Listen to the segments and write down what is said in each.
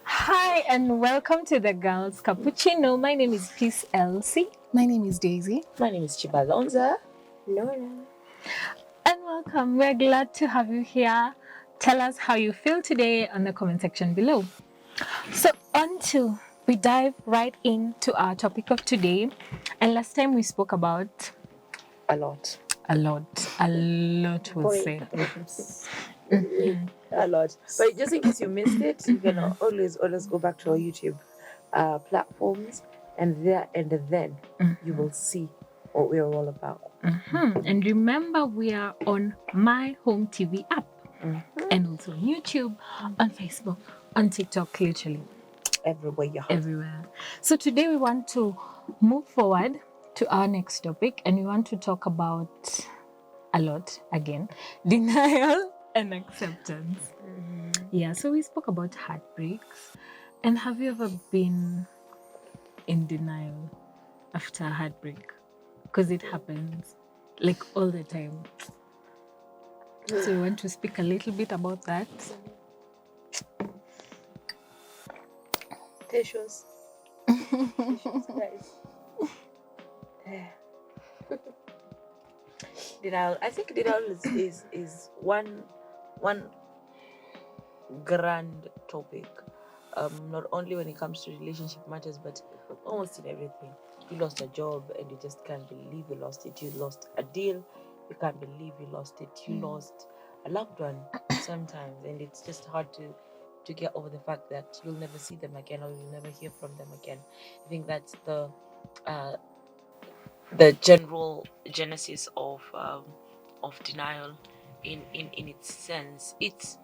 Hi, and welcome to the Girls Cappuccino. My name is Peace Elsie. My name is Daisy. My name is Chibalonza. Laura. And welcome. We're glad to have you here. Tell us how you feel today on the comment section below. So, we dive right into our topic of today. And last time we spoke about A lot. a lot was said. A lot. But just in case you missed it, you can always go back to our YouTube platforms, and then you will see what we are all about. And remember, we are on My Home TV app and also on YouTube, on Facebook, on TikTok, literally everywhere. So today we want to move forward to our next topic, and we want to talk about a lot again: denial and acceptance. Yeah, so we spoke about heartbreaks. And have you ever been in denial after a heartbreak? Because it happens like all the time. So we want to speak a little bit about that. Tissues. Denial. I think denial is one grand topic. Not only when it comes to relationship matters, but almost in everything. You lost a job and you just can't believe you lost it. You lost a deal, you can't believe you lost it. You lost a loved one sometimes, and it's just hard to get over the fact that you'll never see them again or you'll never hear from them again. I think that's the general genesis of denial in its sense. It's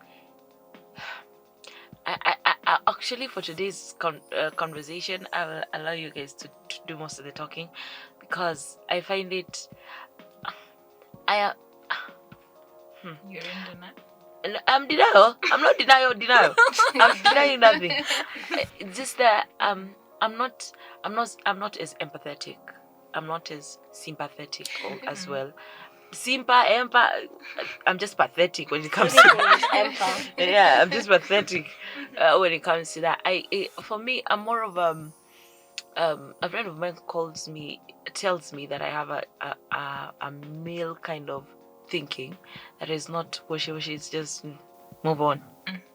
I actually, for today's conversation, I will allow you guys to do most of the talking, because I find it You're in denial. I'm denial. I'm not denial. I'm denying nothing. It's just that I'm not as empathetic. I'm not as sympathetic as well. I'm just pathetic when it comes to yeah, I'm just pathetic when it comes to that. For me, I'm more of a friend of mine tells me that I have a male kind of thinking that is not wishy-washy. It's just move on,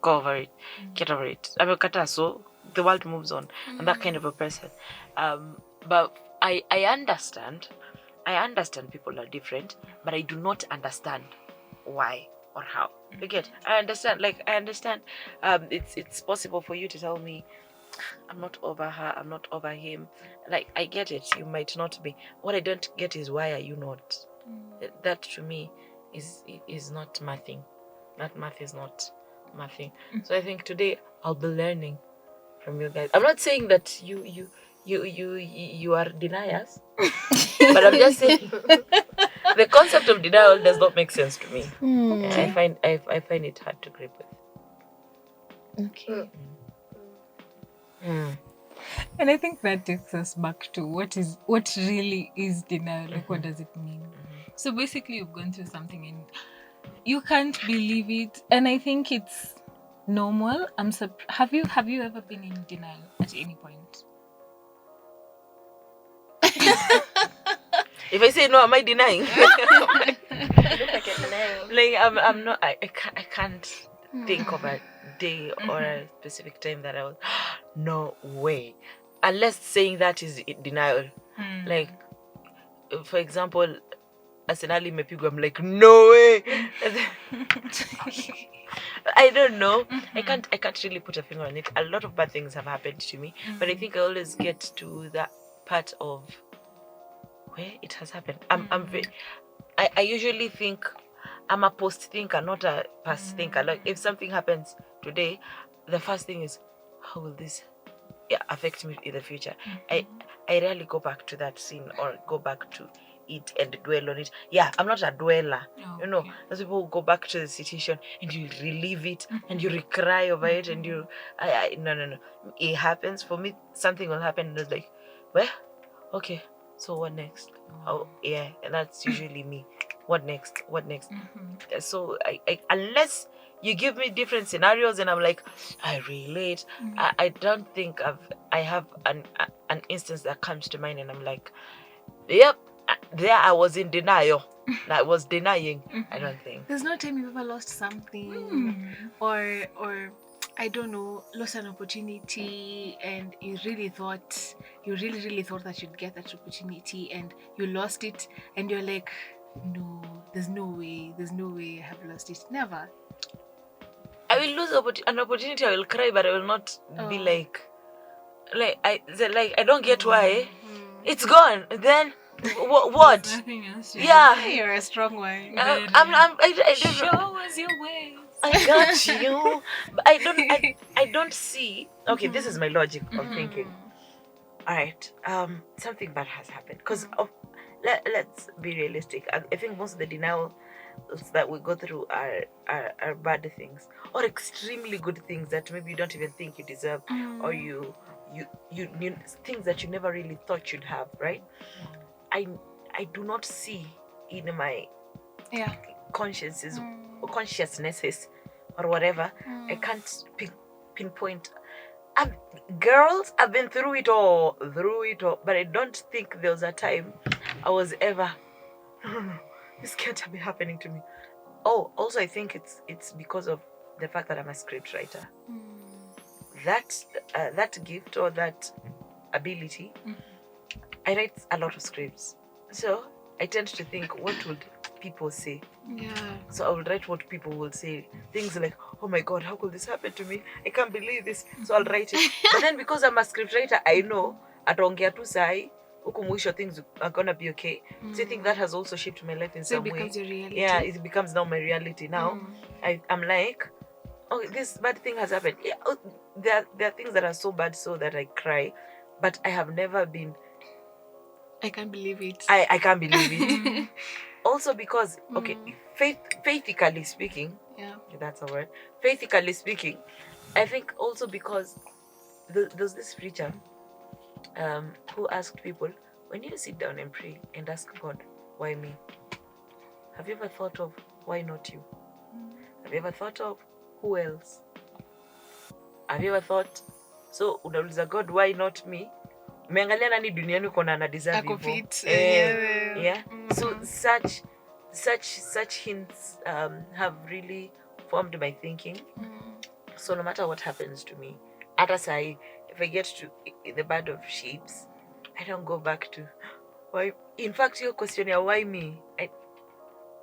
go over it, get over it. I'm a kata, so the world moves on. I'm that kind of a person. But I understand. I understand people are different, but I do not understand why or how. You get? I understand. It's possible for you to tell me, I'm not over her, I'm not over him. Like, I get it. You might not be. What I don't get is, why are you not? That to me is not my thing. That math is not my thing. So I think today I'll be learning from you guys. I'm not saying that you are deniers, but I'm just saying the concept of denial does not make sense to me. I find it hard to grip with. Okay. And I think that takes us back to what really is denial. Like, what does it mean? So basically, you've gone through something and you can't believe it. And I think it's normal. Have you ever been in denial at any point? If I say no, am I denying? You look like you're denying. Like, I'm not. I can't think of a day or a specific time that I was. No way. Unless saying that is denial. Like, for example, Arsenali mepigwa, I'm like, no way. I don't know. I can't really put a finger on it. A lot of bad things have happened to me, but I think I always get to that part of where it has happened. I usually think I'm a post thinker, not a past thinker. Like, if something happens today, the first thing is, how will this affect me in the future? I rarely go back to that scene or go back to it and dwell on it. Yeah, I'm not a dweller. Oh, You know, those people who go back to the situation and you relive it and you recry over it and you no. It happens. For me, something will happen and it's like, well, okay, so what next? And that's usually me. What next? So I unless you give me different scenarios and I'm like, I relate. I don't think I have an instance that comes to mind and I'm like, yep, there I was in denial. I was denying. I don't think. There's no time you've ever lost something or I don't know, lost an opportunity and you really thought that you'd get that opportunity and you lost it and you're like, no, there's no way I have lost it. Never. I will lose an opportunity. I will cry, but I will not be like I don't get why it's gone. Then what? There's nothing else. Yeah, You're a strong one. I don't Show know. us your ways. I got you. But I don't see. Okay, this is my logic of thinking. All right. Something bad has happened because let's be realistic. I think most of the denials that we go through are bad things or extremely good things that maybe you don't even think you deserve, or you things that you never really thought you'd have. Right? I do not see in my consciences or consciousnesses or whatever. I can't pinpoint. Girls, I've been through it all, but I don't think there was a time I was ever, no, this can't be happening to me. Oh, also I think it's because of the fact that I'm a script writer. That gift or that ability, I write a lot of scripts. So I tend to think, what would people say? Yeah. So I will write what people will say. Things like, oh my God, how could this happen to me? I can't believe this. So I'll write it. But then because I'm a scriptwriter, I know ataongea tu sahi, huku mwisho things are gonna be okay. So I think that has also shaped my life in some way. So it becomes your reality. Yeah, it becomes now my reality now. I'm like, oh, this bad thing has happened. Yeah, there are things that are so bad so that I cry, but I have never been. I can't believe it. I can't believe it. Also because, okay, faithically speaking, if that's a word, faithically speaking, I think also because there's this preacher who asked people, when you sit down and pray and ask God, why me? Have you ever thought of why not you? Have you ever thought of who else? Have you ever thought, so unauliza God, why not me? Umeangalia nani duniani uko na ana deserve hivyo? Yeah. So such hints have really formed my thinking. So no matter what happens to me, if I get to the bed of sheeps, I don't go back to why. In fact, your question, why me? I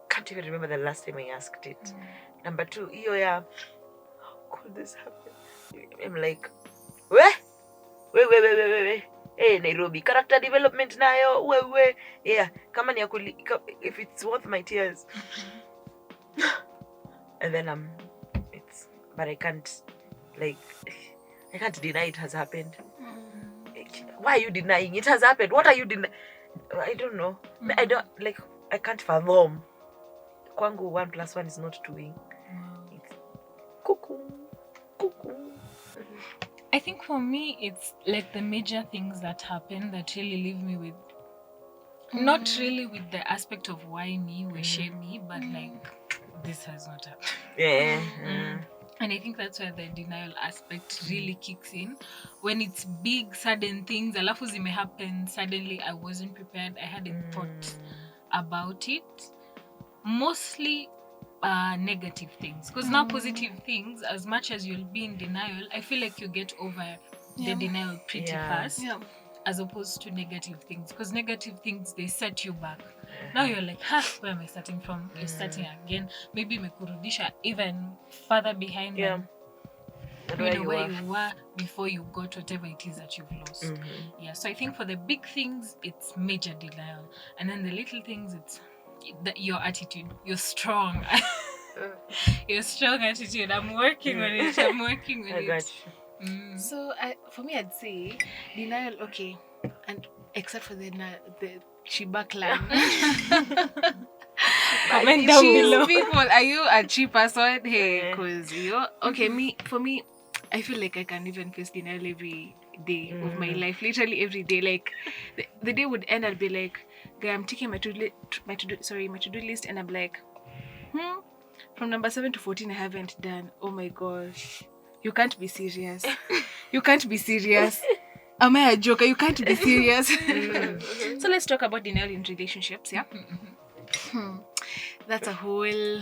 can't even remember the last time I asked it. Number two, how could this happen? I'm like, wait. Hey, Nairobi, character development nayo, yeah, kama ni if it's worth my tears. And then but I can't deny it has happened. Why are you denying it has happened? What are you denying? I don't know. I can't fathom. Kwangu 1 + 1 is not 2. It's cuckoo. I think for me, it's like the major things that happen that really leave me with, not really with the aspect of why me, why shame me, but like, this has not happened. Yeah. And I think that's where the denial aspect really kicks in. When it's big, sudden things, alafu zime happen, suddenly I wasn't prepared, I hadn't thought about it. Mostly negative things, because now positive things, as much as you'll be in denial, I feel like you get over the denial pretty fast, as opposed to negative things, because negative things, they set you back. Now you're like, where am I starting from? You're starting again, maybe mekurudisha even further behind than where you were before you got whatever it is that you've lost. So I think for the big things, it's major denial, and then the little things, it's your attitude. You're strong. Your strong attitude. I'm working on it. I got you. So for me, I'd say denial, okay, and except for the Chiba clan. Comment down below. People, are you a cheap person? Hey, cause for me, I feel like I can even face denial every day of my life. Literally every day. Like the day would end, I'd be like, I'm taking my to-do list, and I'm like, From number 7 to 14, I haven't done. Oh my gosh. You can't be serious. You can't be serious. Am I a joker? You can't be serious. So let's talk about denial in relationships, yeah? That's a whole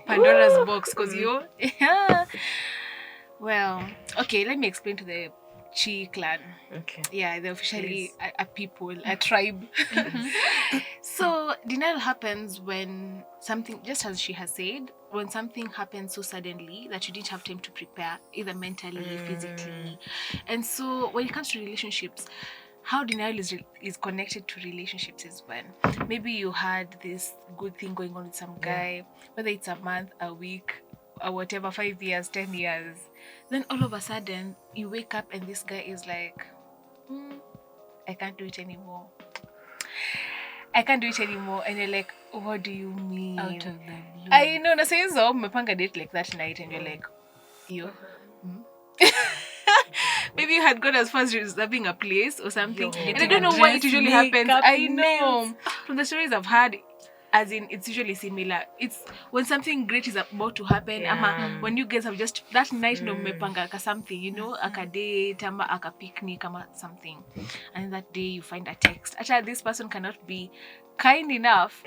Pandora's box, because you... Yeah. Well, okay, let me explain to the Chi clan. Okay. Yeah, they're officially a people, a tribe. So denial happens when something, just as she has said, when something happens so suddenly that you didn't have time to prepare, either mentally, physically. And so when it comes to relationships, how denial is connected to relationships is when maybe you had this good thing going on with some guy, whether it's a month, a week, or whatever, 5 years, 10 years. Then all of a sudden, you wake up and this guy is like, I can't do it anymore. I can't do it anymore. And you're like, what do you mean? Out of the blue. I know, na sayo so, mmepanga date like that night and you're like, yo. Maybe you had gone as far as reserving a place or something. And I don't know why it usually happens. I know. From the stories I've heard, as in, it's usually similar. It's when something great is about to happen, ama when you guys have just that night no mmepanga ka something, you know, aka date, ama aka picnic, ama something, and that day you find a text. Actually, this person cannot be kind enough.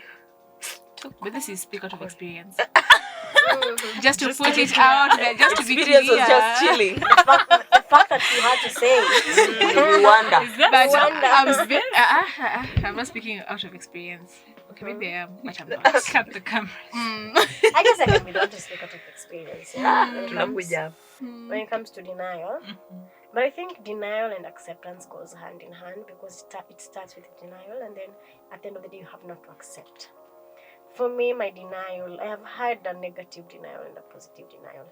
But this is speak out of experience. Just to put it out there, just to be clear. Experience was just chilling. The fact that you had to say it. You wonder. But I'm not speaking out of experience. Okay, maybe I am, but I'm not. Cut the camera. I guess I can be able to speak out of experience. Yeah? Tunakuja. When it comes to denial. But I think denial and acceptance goes hand in hand, because it starts with denial, and then at the end of the day you have not to accept. For me, my denial, I have had a negative denial and a positive denial.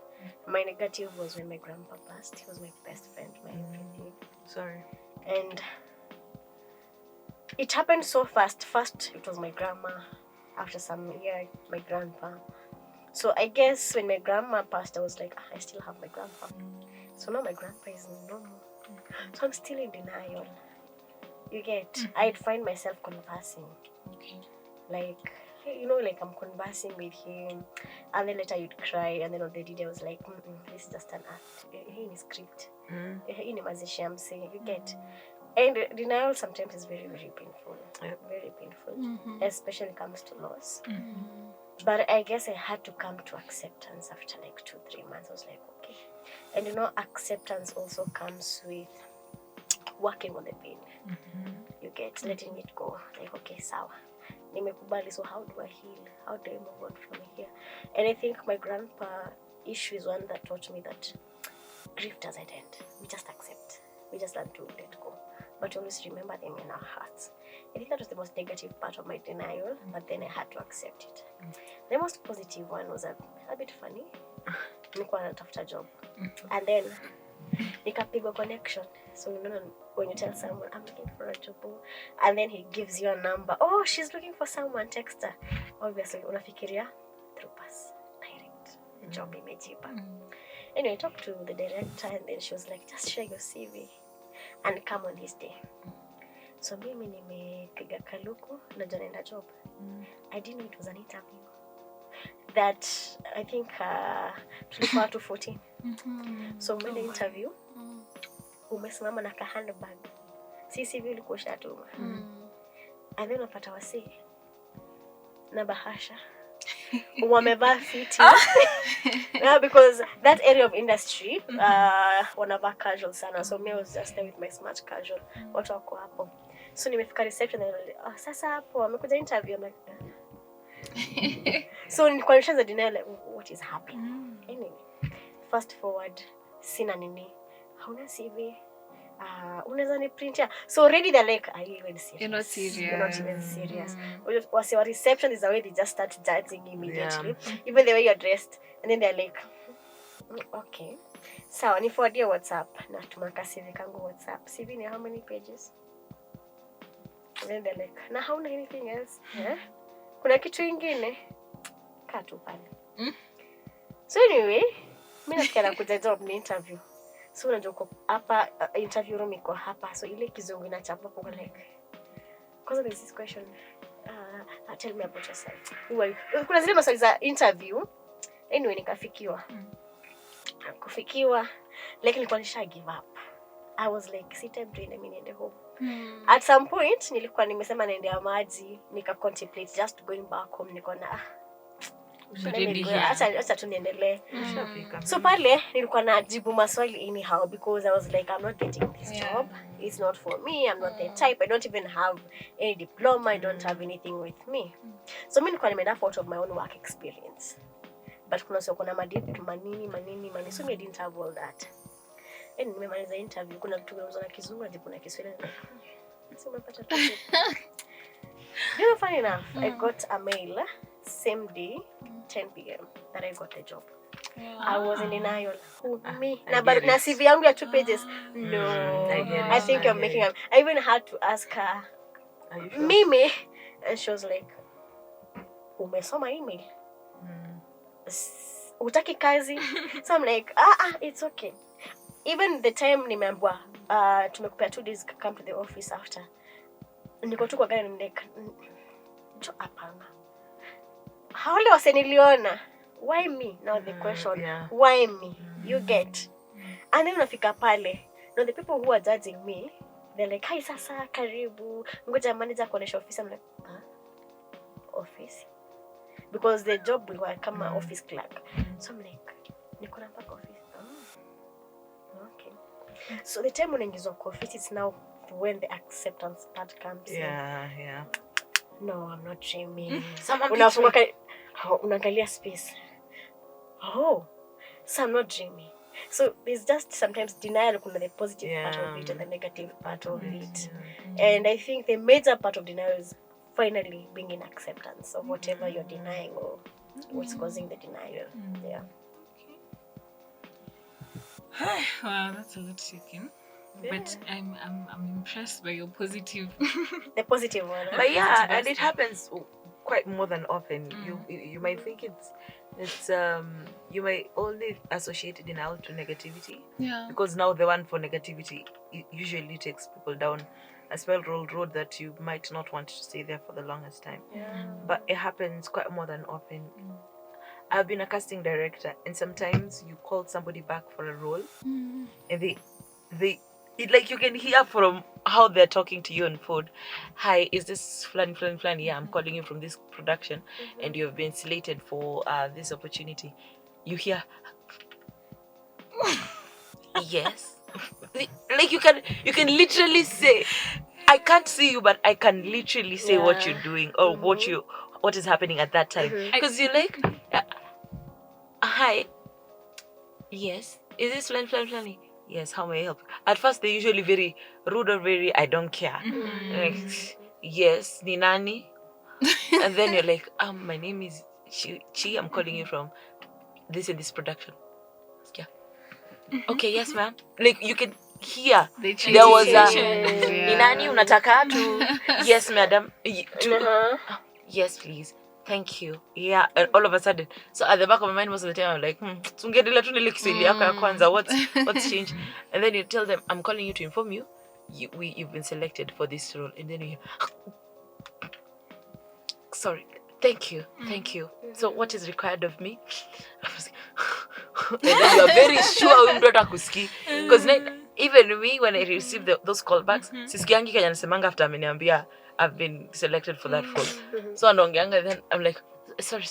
My negative was when my grandpa passed. He was my best friend, my everything. Sorry. And it happened so fast. First, it was my grandma. After some year, my grandpa. So I guess when my grandma passed, I was like, I still have my grandpa. So now my grandpa is no more. So I'm still in denial. You get? I'd find myself conversing. Like, you know, like I'm conversing with him, and then later you'd cry, and then on the day I was like, this is just an act. He in his script. He in I'm saying, you get. And denial sometimes is very, very painful. Very painful. Especially when it comes to loss. But I guess I had to come to acceptance after like 2-3 months. I was like, okay. And you know, acceptance also comes with working on the pain. You get, letting it go. Like, okay, sawa. Nimekubali, so how do I heal? How do I move on from here? And I think my grandpa issue is one that taught me that grief doesn't end. We just accept. We just learn to let go. But always remember them in our hearts. I think that was the most negative part of my denial, but then I had to accept it. The most positive one was a bit funny. Nilikuwa natafuta job. And then nikapigwa connection. So you know, when you tell someone, I'm looking for a job, and then he gives you a number. Oh, she's looking for someone, text her. Obviously, unafikiria through pass, direct. Job imejipa. Anyway, I talked to the director, and then she was like, just share your CV and come on this day. So mimi nimepiga kaluku na naenda job. I didn't know it was an interview. That I think tulikuwa to 14. So when the interview, umesimama na handbag. Sisi vile kushatuma. And then unapata wasi na bahasha. Wamevaa fiti. Yeah, because that area of industry wanavaa casual sana. So me was just there with my smart casual. Watu wako hapo. So nimefika reception and sasa hapo wamekuja interview. I'm like, so nilikuwa nishaanza denial like, what is happening? Anyway, fast forward, sina nini. Hauna CV. Unaweza ni print ya. So already they're like, are you even serious? You're not serious. You're not even serious. Was your reception is the way they just start judging immediately. Even the way you're dressed. And then they're like, okay. Sawa, ni forward your WhatsApp. Na tumaka CV kangu WhatsApp. CV ni how many pages? And then they're like, na hauna anything else? Kuna kitu ingine? Kaa tu pale. So anyway, mimi nafikia nakuja job ni interview. So unajua uko hapa, interview room iko hapa. So ile kizungu inachapa kwa like, because of this question, tell me about yourself. Who are you? Kuna zile maswali za interview. Anyway, nikafikiwa. Kufikiwa, like nilikuwa nisha give up. I was like, sit and drain, I mean, in the home. At some point, nilikuwa nimesema naendea maji, nika contemplate just going back home, nikaona acha tu niendelee. So pale nilikuwa najibu maswali anyhow because I was like, I'm not getting this job. It's not for me. I'm not the type. I don't even have any diploma. I don't have anything with me. So mimi nilikuwa nimeenda out of my own work experience. But kuna sio kuna madip manini. So I didn't have all that. And nimemaliza interview, kuna vitu vinaanza na Kizungu na kuna Kiswahili. So umepata tu. You know, funny enough, I got a mail same day, 10 p.m. that I got the job. I was in denial. Who me? Na CV yangu ya 2 pages. No, I think you're making up. I even had to ask her, sure? Mimi, and she was like, umesoma email? Utaki kazi? So I'm like, it's okay. Even the time nimeambiwa tumekupea 2 days come to the office after. Niko tu kwa gari nimeka. Jo hapana. Hawale waseniliona. Why me? Now the question, why me? You get. And then unafika pale. Now the people who are judging me, they're like, "Hi sasa, karibu. Ngoja manager kuonesha office." I'm like, office? Because the job we were kama office clerk. So I'm like, niko na mpaka office. Okay. So the time unaingizwa kwa office, it's now when the acceptance part comes in. Yeah. No, I'm not dreaming. Unaangalia space. So I'm not dreaming. So there's just sometimes denial, the positive part of it and the negative part of it. And I think the major part of denial is finally being in acceptance of whatever you're denying or what's causing the denial. Yeah. Wow, that's a lot shaking. But I'm impressed by your positive. The positive one. But yeah, and it happens quite more than often. You might think it's you might only associate denial to negativity. Yeah. Because now the one for negativity usually takes people down a well-rolled road that you might not want to stay there for the longest time. Yeah. But it happens quite more than often. I've been a casting director, and sometimes you call somebody back for a role, and they like you can hear from how they're talking to you on phone. Hi, is this flan? Yeah, I'm calling you from this production, and you've been slated for this opportunity. You hear, yes, like you can literally say, I can't see you, but I can literally say what you're doing or what is happening at that time, because you're like, hi, yes, is this flan? Yes, how may I help? At first, they're usually very rude or very, I don't care. Like, yes, ni nani? And then you're like, my name is Chi. I'm calling you from this and this production. Yeah. Okay, yes, ma'am. Like, you can hear. There was a, ni nani unataka to? Yes, madam. Yes, please. Thank you. Yeah, and all of a sudden. So at the back of my mind most of the time I'm like, tungedela tu nile Kiswahili yako ya kwanza, what's changed? And then you tell them, I'm calling you to inform you, you've been selected for this role. And then you hear, sorry, thank you. So what is required of me? And then you are very sure mtu atakusikia. Because even me, when I receive those callbacks, sisikiangi kanya nasemanga after ameniambia I've been selected for that role. So anaongeanga, then I'm like, sorry,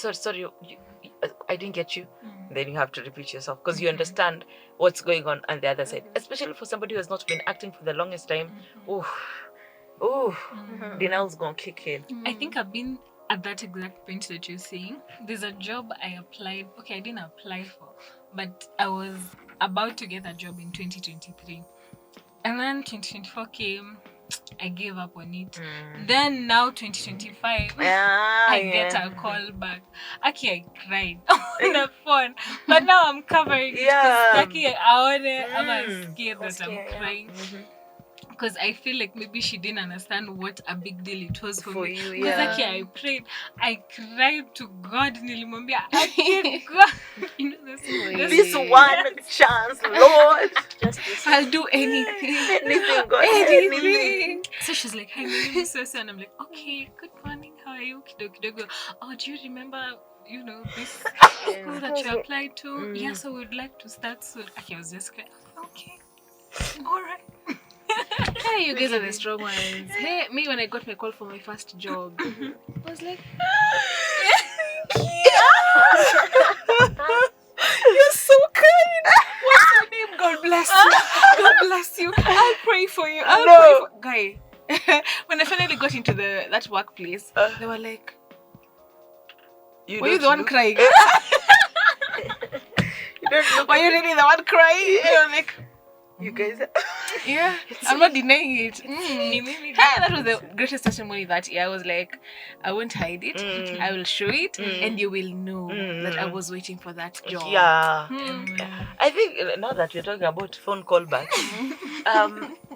I didn't get you. Then you have to repeat yourself because you understand what's going on the other side. Especially for somebody who has not been acting for the longest time. Denial's gonna kick in. I think I've been at that exact point that you're saying. There's a job I applied. Okay, I didn't apply for, but I was about to get a job in 2023. And then 2024 came. I gave up on it. Then now 2025, I get a call back. Aki, I cried on the phone, but now I'm covering it because Aki, I'm scared that I'm crying. Because I feel like maybe she didn't understand what a big deal it was for me. You. Because I prayed, I cried to God. Nilimwambia, God, you know this one chance, Lord. I'll do anything. Anything, God, anything. So she's like, hi, my name is Sosa. And I'm like, okay, good morning, how are are you? Kidogo. Oh, do you remember, this school that you applied to? Yeah, so we'd like to start soon. Okay, I was just like, okay, all right. Hey, you guys are the strong ones. Hey, me, when I got my call for my first job, I was like, you're so kind. What's your name? God bless you. God bless you. I'll pray for you. I'll pray for guy. When I finally got into that workplace, they were like, were you the one crying? Were you really the one crying? I was like, You guys, yeah, I'm not denying it. Hey, that was the greatest testimony that year. I was like, I won't hide it. I will show it, and you will know that I was waiting for that job. Yeah. I think now that we're talking about phone callbacks,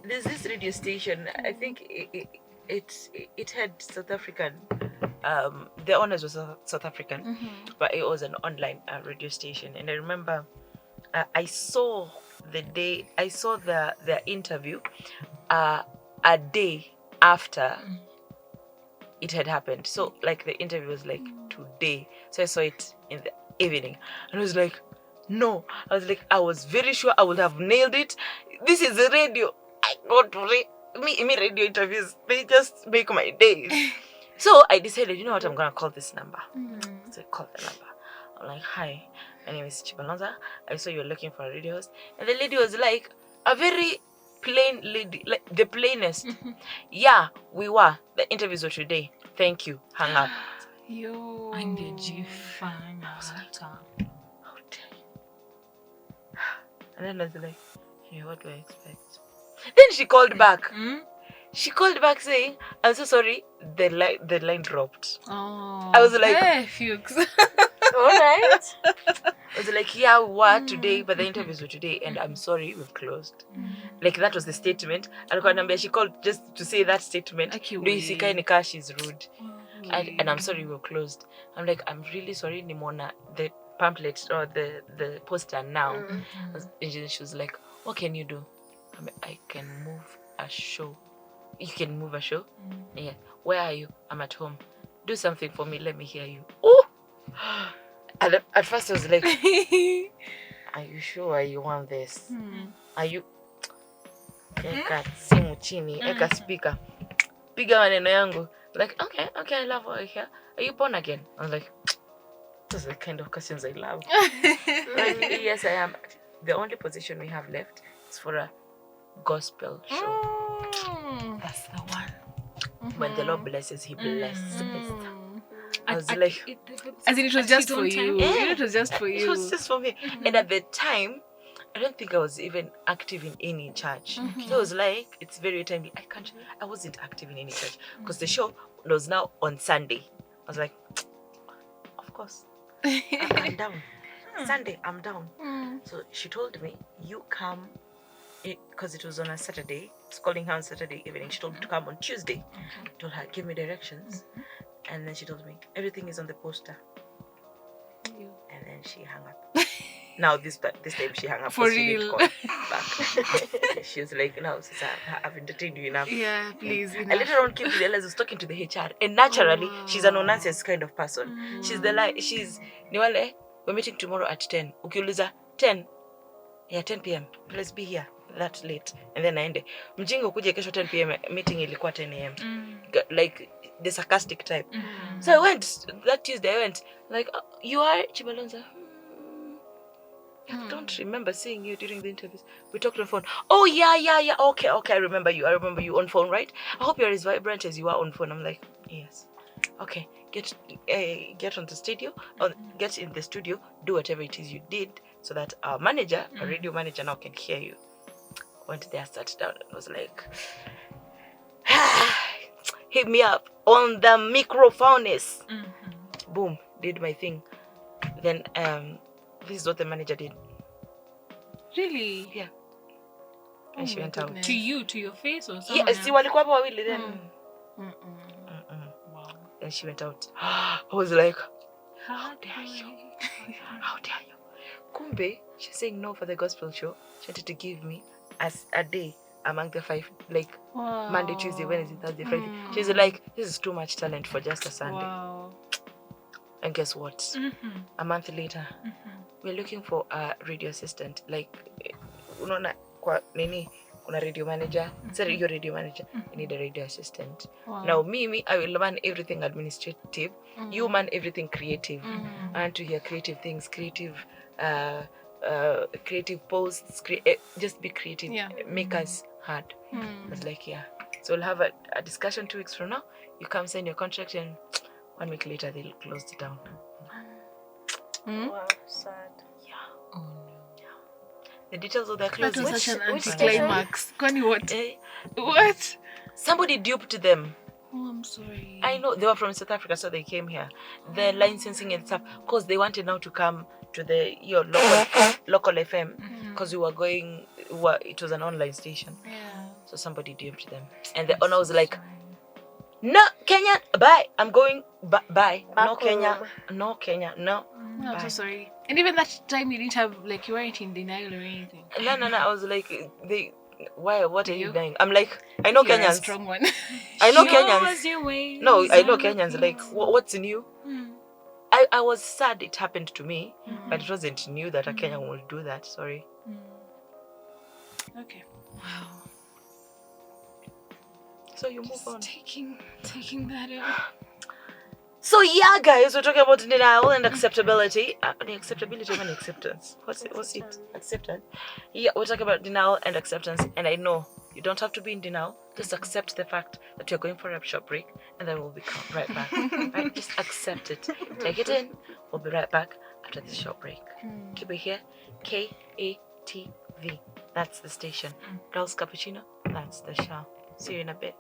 there's this radio station. I think it had South African. The owners was South African, but it was an online radio station. And I remember I saw the interview a day after it had happened. So like the interview was like today. So I saw it in the evening and I was like, no. I was like, I was very sure I would have nailed it. This is the radio. I got me radio interviews. They just make my days. So I decided, you know what, I'm gonna call this number. So I called the number. I'm like, hi, my name is Chibalonza. I saw you were looking for a radio host. And the lady was like, a very plain lady, like the plainest. Yeah, we were. The interviews were today. Thank you. Hang up. Yo. And the G-Fan. And then I was like, hey, what do I expect? Then she called back. She called back saying, I'm so sorry, the line dropped. Oh. I was like, hey, Fuchs. All right. I was like, yeah, we were today, but the interviews were today, and I'm sorry, we've closed. Like, that was the statement. And she called just to say that statement. No, she's rude. And I'm sorry, we're closed. I'm like, I'm really sorry, Nimona, the pamphlet or the poster now. And she was like, what can you do? I can move a show. You can move a show? Yeah. Where are you? I'm at home. Do something for me. Let me hear you. Oh! And at first I was like, are you sure you want this? Are you... Eka simu chini, eka speaker. Piga maneno yangu. Like, okay, I love what I hear. Are you born again? I was like, those are the kind of questions I love. Like, yes, I am. The only position we have left is for a gospel show. That's the one. When the Lord blesses, He blesses. I was like, as in it was just for you. Yeah. It was just for you. It was just for me. And at the time, I don't think I was even active in any church. So it was like, it's very timely. I wasn't active in any church because the show was now on Sunday. I was like, of course, I'm down. Sunday, I'm down. So she told me, you come, because it was on a Saturday. It's calling her on Saturday evening. She told me to come on Tuesday. Told her, give me directions. And then she told me, everything is on the poster. And then she hung up. Now this time she hung up. For she didn't real. call back. She was like, no, sister, I've entertained you enough. Yeah, please. And later on came to realize I was talking to the HR. And naturally, she's a no-nonsense kind of person. She's Niwale, we're meeting tomorrow at 10. Ukiuliza, 10? Yeah, 10 p.m. Let's be here that late. And then naende. Mjingo kuja kesho 10 p.m. Meeting ilikuwa 10 a.m. Like the sarcastic type. So I went, that Tuesday I went, like, you are Chibalonza? I don't remember seeing you during the interviews. We talked on phone. Oh, yeah. Okay, I remember you. I remember you on phone, right? I hope you're as vibrant as you are on phone. I'm like, yes. Okay, get on the studio, or get in the studio, do whatever it is you did, so that our manager, our radio manager now can hear you. Went there, sat down, and was like, hit me up on the microphones. Boom, did my thing. Then this is what the manager did. Really? Yeah. And she went out. goodness. To you, to your face or someone Yeah, else? see walikuwa hapo wawili then. Wow. And she went out. I was like, How dare you? How dare you? Kumbe, she's saying no for the gospel show. She wanted to give me as a day among the 5, like Wow. Monday, Tuesday, Wednesday, Thursday, Friday. She's like, this is too much talent for just a Sunday. Wow. And guess what? A month later, we're looking for a radio assistant. Like, unaona kwa nini? Kuna radio manager. Sorry, your radio manager. You need a radio assistant. Wow. Now, me, I will man everything administrative. You man everything creative. I want to hear creative things, creative posts. Just be creative. Yeah. Make us hard. I was like, yeah. So we'll have a discussion 2 weeks from now. You come sign your contract, and 1 week later they'll close it down. Wow, sad. Yeah. Oh no. The details of the That closing. was such an which anticlimax. Kwani what? Eh, What? somebody duped them. Oh, I'm sorry. I know they were from South Africa, so they came here. The licensing and stuff, because they wanted now to come to your local FM, because it was an online station. Yeah. So somebody duped them, and the owner was like, "No, Kenya, bye. I'm going bye. No Back Kenya, home. no Kenya, no." I'm so Bye. sorry. And even that time you didn't have, like, you weren't in denial or anything. No. I was like, why? What are you You? doing? I'm like, I know You're a Kenyans. strong one. I know Show Kenyans. us your ways, No, I know our Kenyans. Like, peace. what's new? I was sad it happened to me, but it wasn't new that a Kenyan would do that. Sorry. Okay. Wow. So you move on. Taking that out. So yeah, guys, we're talking about denial and acceptability. The acceptability and acceptance. What's it? Acceptance. Yeah, we're talking about denial and acceptance. And I know you don't have to be in denial. Just accept the fact that you're going for a short break, and then we'll be right back. Right? Just accept it. Take it in. We'll be right back after this short break. Keep it here. KATV. That's the station. Girls Cappuccino. That's the show. See you in a bit.